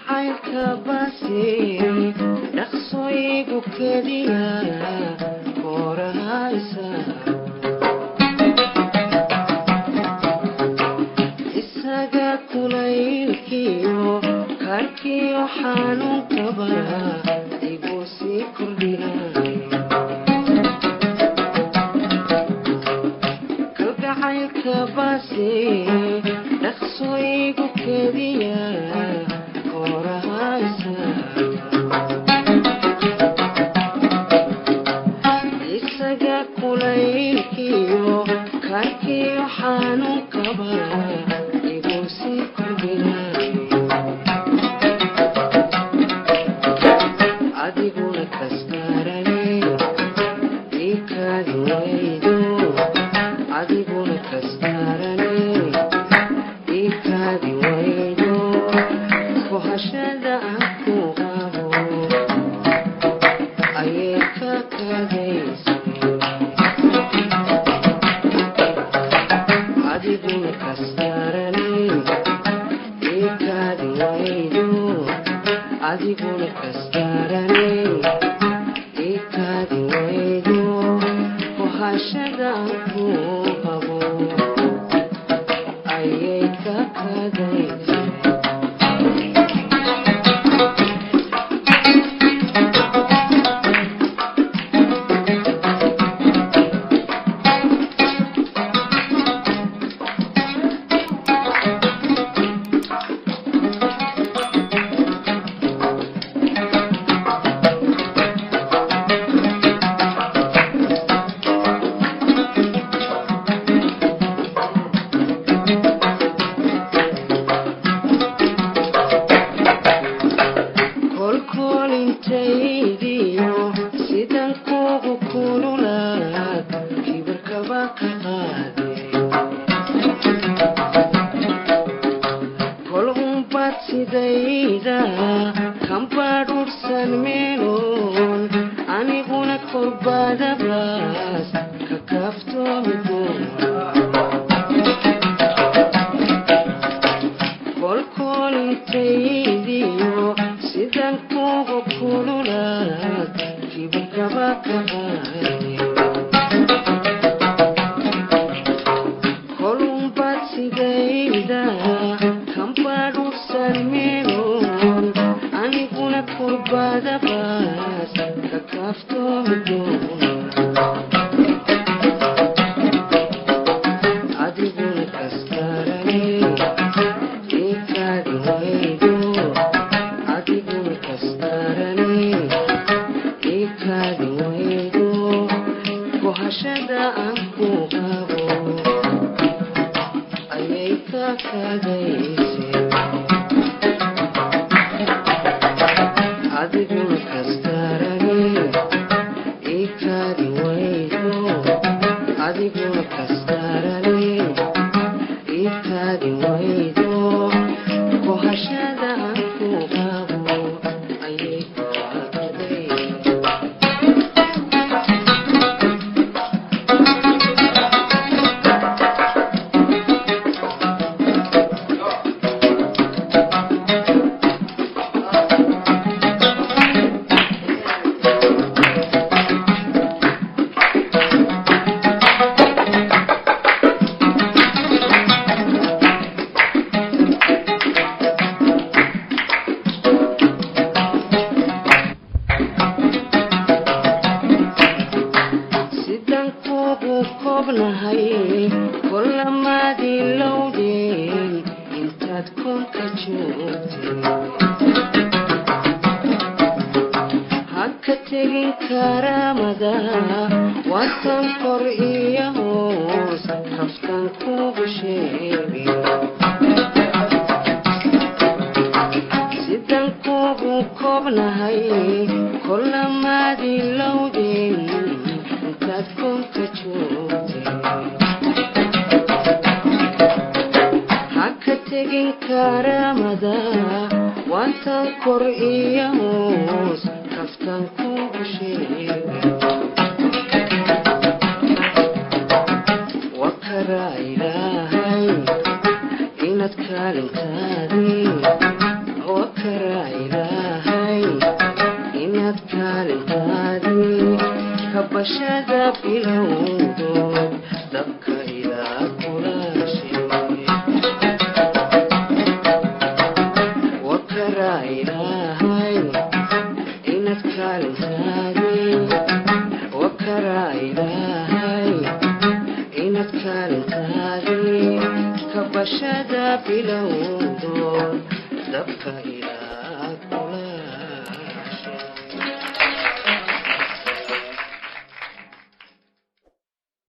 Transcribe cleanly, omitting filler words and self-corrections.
kalgacaylka baasiyey dhaqsooyigu keliya koorahaysa isaga kulaylkiyo karkiyo xanuunkaba igu sii kordhinay kalgacaylka baasiyey dhaqsooyigu keliya koorahaysa isaga kulaylkiyo karkiyo xanuunkaba igu sii kordhinay adiguna kastarane ikaadi waydo adiguna kastarane ikaadi waydo kohashada aan ku qabo ayay ka kadaysa adiguna kastarane ikaadi waydo adiguna kastarane ikaadi waydo kohashada aan ku qabo ayay ka kadaysa kolkolintaydiyo sidan kugu kululaad kibirkaba ka qaade kol unbad sidayda kambadhursan meeloon aniguna korbadabaas ka kaaftoomi doona kolkolintaydiyo sidan kugu kululaad kibirkaba ka qaade kolunbad sidayda kambadhursan meeloon aniguna korbadabaas ka kaaftoomi doona adiguna kastarane ikaadi waydo adiguna kastarane ikaadi waydo kohashada aan ku qabo ayay ka kadayse adiguna kastarane ikaadi waydo adiguna kastarane ikaadi waydo kohashada aan ku qabo ayay ka kadayse sidan kugu koobnahay kolamaadii lowdeen intaad koonka joogtay ha ka tegin karaamada waatan kor iyo hoos kaftan kugu sheegi sidan kugu koobnahay kolamaadii lowdeen intaad koonka joogtay ha ka tegin karaamada waatan kor iyo hoos kaftan kugu sheegi wakaraa ilaahay inaad kaalintaadii وكرا إلهي إنك كالتادي كبشادا في الهود دبك إلى كل شيء وكرا إلهي إنك كالتادي وكرا إلهي إنك كالتادي كبشادا في الهود دبك إلى